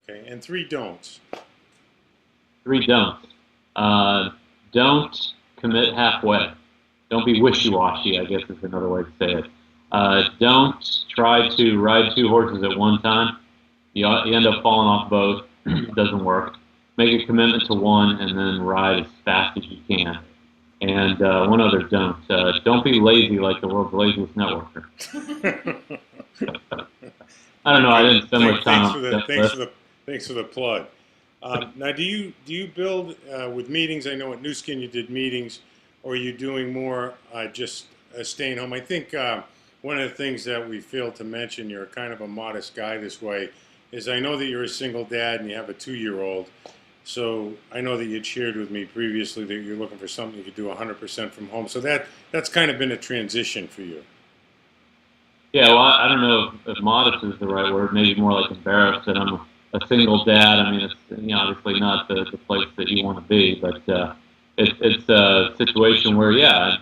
Okay, and three don'ts. Three don'ts. Don't commit halfway. Don't be wishy-washy, I guess is another way to say it. Don't try to ride two horses at one time. You end up falling off both. It doesn't work. Make a commitment to one and then ride as fast as you can. And one other don't. Don't be lazy like the world's laziest networker. I don't know. I Okay, didn't spend much time thanks on for the that list. plug. Now, do you build with meetings? I know at New Skin you did meetings, or are you doing more just staying home? I think one of the things that we failed to mention, you're kind of a modest guy this way, is I know that you're a single dad and you have a 2-year-old. So I know that you'd shared with me previously that you're looking for something you could do 100% from home. So that's kind of been a transition for you. Yeah, well, I don't know if modest is the right word. Maybe more like embarrassed that I'm a single dad. I mean, it's obviously not the place that you want to be, but it's a situation where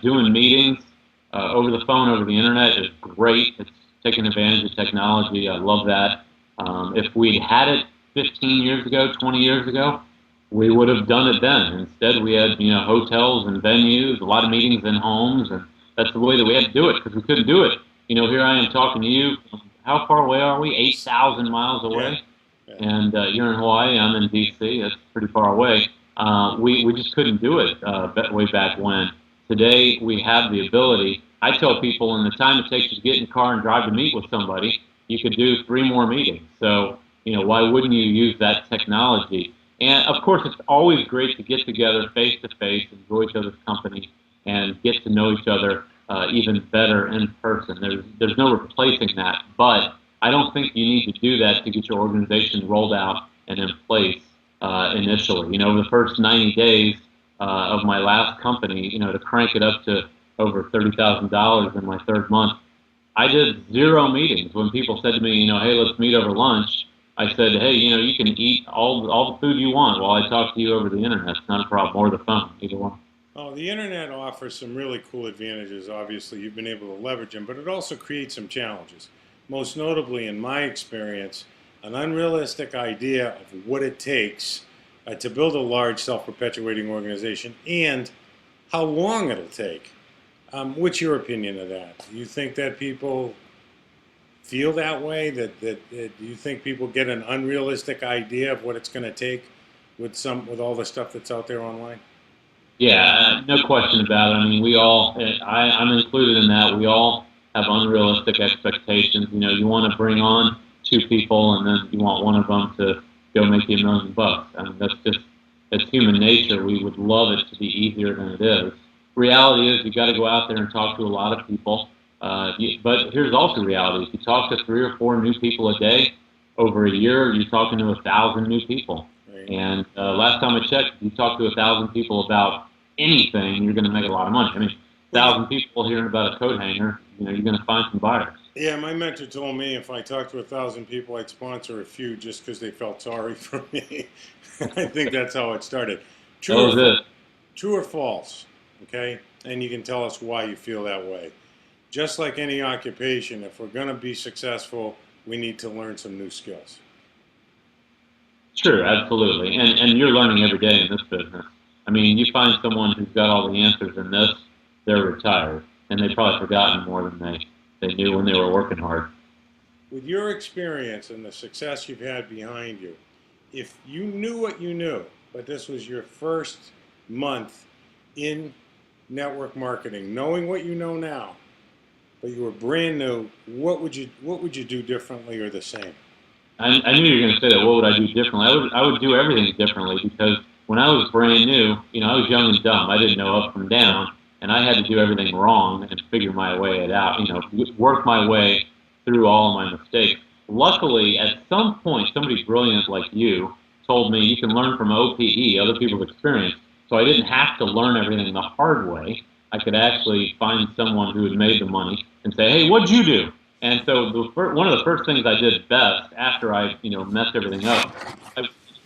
doing meetings over the phone, over the internet is great. It's taking advantage of technology. I love that. If we'd had it 15 years ago, 20 years ago, we would have done it then. Instead, we had hotels and venues, a lot of meetings in homes, and that's the way that we had to do it because we couldn't do it. Here I am talking to you. How far away are we? 8,000 miles Yeah. away. Yeah. And you're in Hawaii. I'm in D.C. That's pretty far away. We just couldn't do it way back when. Today we have the ability. I tell people in the time it takes you to get in the car and drive to meet with somebody, you could do 3 more meetings. So why wouldn't you use that technology? And of course, it's always great to get together face to face, enjoy each other's company, and get to know each other even better in person. There's no replacing that, but I don't think you need to do that to get your organization rolled out and in place initially. Over the first 90 days of my last company, to crank it up to over $30,000 in my third month, I did 0 meetings. When people said to me, hey, let's meet over lunch, I said, hey, you can eat all the food you want while I talk to you over the internet. It's not a problem, or the phone, either one. Oh, the internet offers some really cool advantages. Obviously, you've been able to leverage them, but it also creates some challenges. Most notably, in my experience, an unrealistic idea of what it takes to build a large self-perpetuating organization and how long it'll take. What's your opinion of that? Do you think that people feel that way? That do you think people get an unrealistic idea of what it's going to take with all the stuff that's out there online? Yeah, no question about it. I mean, we all, I'm included in that. We all have unrealistic expectations. You want to bring on 2 people, and then you want one of them to go make you $1 million. I mean, it's human nature. We would love it to be easier than it is. Reality is, you got to go out there and talk to a lot of people. But here's also reality: if you talk to 3 or 4 new people a day, over a year, you're talking to 1,000 new people. Right. And last time I checked, if you talk to 1,000 people about anything, you're going to make a lot of money. I mean, Well, 1,000 people hearing about a coat hanger, you're going to find some buyers. yeah, my mentor told me if I talked to 1,000 people, I'd sponsor a few just because they felt sorry for me. I think that's how it started. That True or was fa- it. true or false? Okay, and you can tell us why you feel that way. Just like any occupation, if we're going to be successful, we need to learn some new skills. Sure, absolutely. And you're learning every day in this business. I mean, you find someone who's got all the answers in this, they're retired, and they've probably forgotten more than they knew when they were working hard. With your experience and the success you've had behind you, if you knew what you knew, but this was your first month in network marketing, knowing what you know now, but you were brand new, what would you do differently or the same? I knew you were going to say that. What would I do differently? I would do everything differently because when I was brand new, I was young and dumb. I didn't know up from down, and I had to do everything wrong and figure my way it out. Work my way through all of my mistakes. Luckily, at some point, somebody brilliant like you told me you can learn from OPE, other people's experience. So I didn't have to learn everything the hard way. I could actually find someone who had made the money and say, "Hey, what'd you do?" And so one of the first things I did best after I, messed everything up,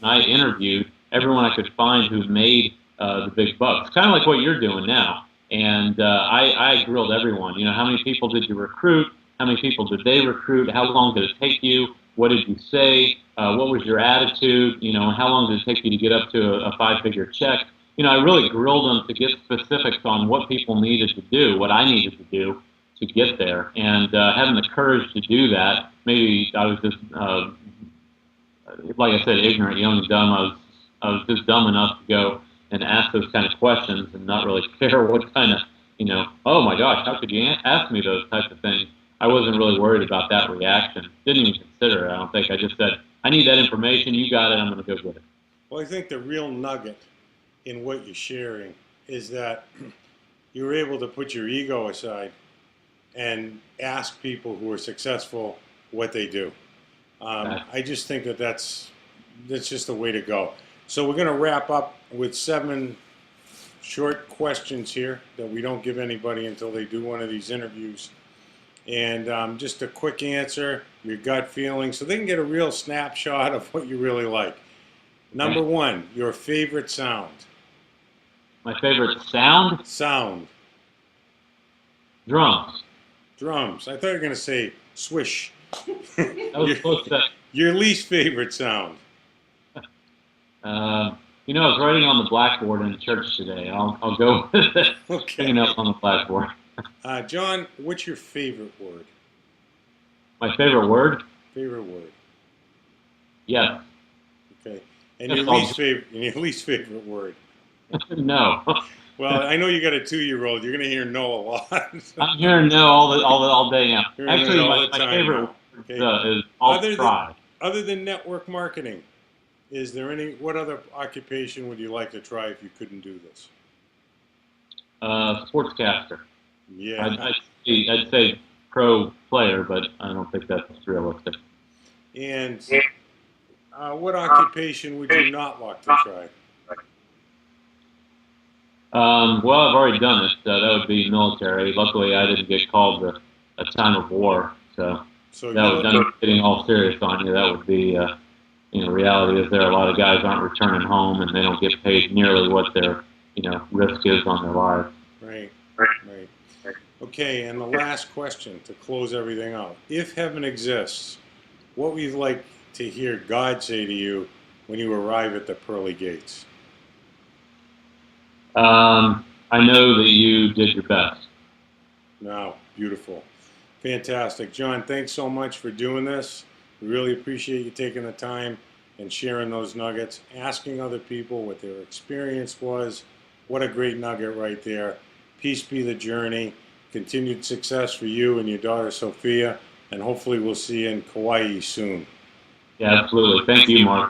I interviewed everyone I could find who made the big bucks, kind of like what you're doing now. And I grilled everyone. How many people did you recruit? How many people did they recruit? How long did it take you? what did you say? What was your attitude? You know, how long did it take you to get up to a five-figure check? You know, I really grilled them to get specifics on what people needed to do, what I needed to do to get there. And having the courage to do that, maybe I was just, like I said, ignorant, young, and dumb. I was just dumb enough to go and ask those kind of questions and not really care what kind of, you know, oh my gosh, how could you ask me those types of things? I wasn't really worried about that reaction. Didn't even consider it, I don't think. I just said, I need that information. You got it. I'm going to go get it. Well, I think the real nugget in what you're sharing is that you're able to put your ego aside and ask people who are successful what they do. I just think that that's just the way to go. So we're going to wrap up with 7 short questions here that we don't give anybody until they do one of these interviews. And just a quick answer, your gut feeling, so they can get a real snapshot of what you really like. Number 1, your favorite sound. My favorite sound? Sound. Drums. Drums. I thought you were going to say swish. That was close to. Your least favorite sound. You know, I was writing on the blackboard in church today. I'll go with it. Okay. Hanging up on the blackboard. John, what's your favorite word? My favorite word? Favorite word. Yes. Okay. And your least favorite word? No. Well, I know you got a 2-year-old. You're going to hear no a lot. I'm hearing no all day now. Actually, my favorite okay. Is I'll try. Other than network marketing, is there what other occupation would you like to try if you couldn't do this? Sportscaster. Yeah. I'd say pro player, but I don't think that's realistic. And what occupation would you not like to try? Well, I've already done it. That would be military. Luckily, I didn't get called to a time of war, so that would done getting all serious on you. That would be, reality is there are a lot of guys aren't returning home, and they don't get paid nearly what their, risk is on their lives. Right. Okay, and the last question to close everything out. If heaven exists, what would you like to hear God say to you when you arrive at the pearly gates? I know that you did your best. Wow, beautiful. Fantastic. John, thanks so much for doing this. We really appreciate you taking the time and sharing those nuggets, asking other people what their experience was. What a great nugget right there. Peace be the journey. Continued success for you and your daughter, Sophia, and hopefully we'll see you in Kauai soon. Yeah, absolutely. Thank you, Mark.